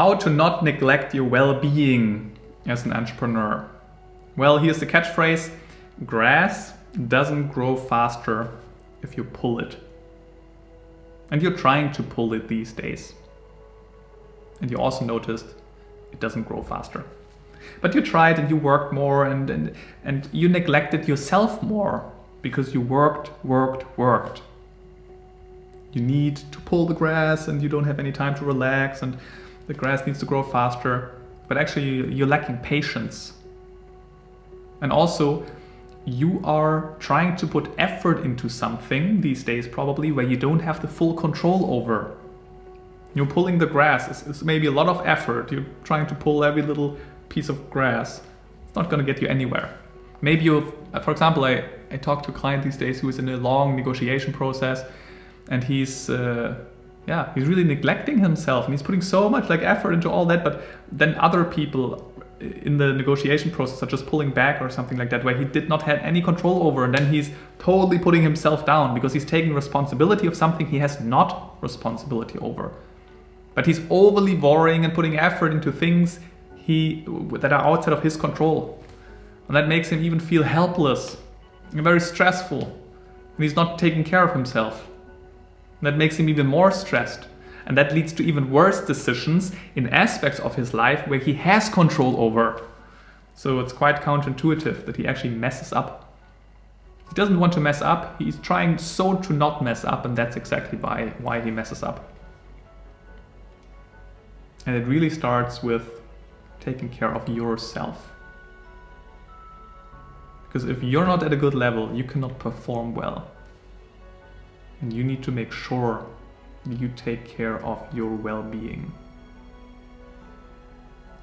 How to not neglect your well-being as an entrepreneur. Well, here's the catchphrase: grass doesn't grow faster if you pull it. And you're trying to pull it these days. And you also noticed it doesn't grow faster. But you tried and you worked more and you neglected yourself more because you worked. You need to pull the grass and you don't have any time to relax and the grass needs to grow faster. But actually you're lacking patience. And also you are trying to put effort into something these days probably where you don't have the full control over. You're pulling the grass is maybe a lot of effort. You're trying to pull every little piece of grass. It's not going to get you anywhere. Maybe for example, I talked to a client these days who is in a long negotiation process and he's really neglecting himself and he's putting so much effort into all that, but then other people in the negotiation process are just pulling back or something like that where he did not have any control over, and then he's totally putting himself down because he's taking responsibility of something he has not responsibility over. But he's overly worrying and putting effort into things that are outside of his control. And that makes him even feel helpless and very stressful. And he's not taking care of himself. And that makes him even more stressed. And that leads to even worse decisions in aspects of his life where he has control over. So it's quite counterintuitive that he actually messes up. He doesn't want to mess up. He's trying so to not mess up, and that's exactly why he messes up. And it really starts with taking care of yourself. Because if you're not at a good level, you cannot perform well. And you need to make sure you take care of your well-being.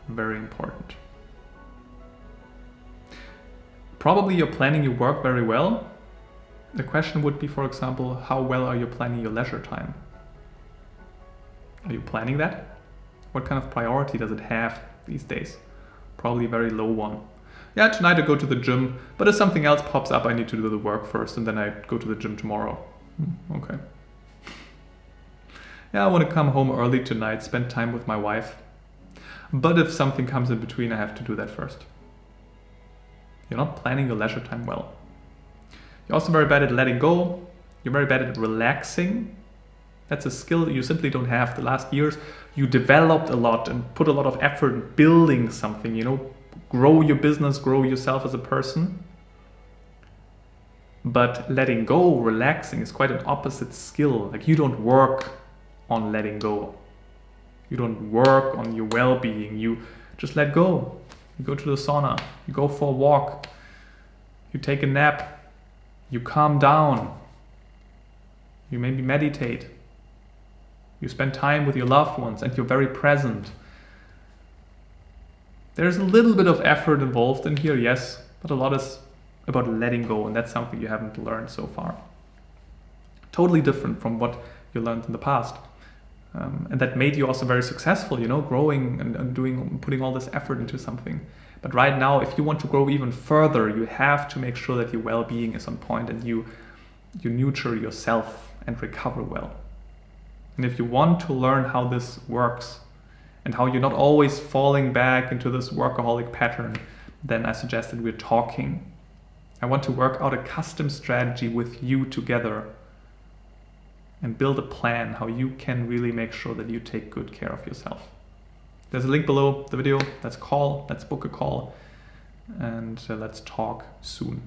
Very important. Probably you're planning your work very well. The question would be, for example, how well are you planning your leisure time? Are you planning that? What kind of priority does it have these days? Probably a very low one. Yeah, tonight I go to the gym, but if something else pops up, I need to do the work first and then I go to the gym tomorrow. Okay. Yeah, I want to come home early tonight, spend time with my wife. But if something comes in between, I have to do that first. You're not planning your leisure time well. You're also very bad at letting go. You're very bad at relaxing. That's a skill you simply don't have. The last years, you developed a lot and put a lot of effort in building something, grow your business, grow yourself as a person. But letting go, relaxing, is quite an opposite skill. You don't work on letting go. You don't work on your well-being. You just let go. You go to the sauna. You go for a walk. You take a nap. You calm down. You maybe meditate. You spend time with your loved ones and you're very present. There's a little bit of effort involved in here, yes, but a lot is about letting go, and that's something you haven't learned so far. Totally different from what you learned in the past. And that made you also very successful, growing and putting all this effort into something. But right now, if you want to grow even further, you have to make sure that your well-being is on point and you nurture yourself and recover well. And if you want to learn how this works and how you're not always falling back into this workaholic pattern, then I suggest that we're talking. I want to work out a custom strategy with you together and build a plan how you can really make sure that you take good care of yourself. There's a link below the video. Let's book a call, and let's talk soon.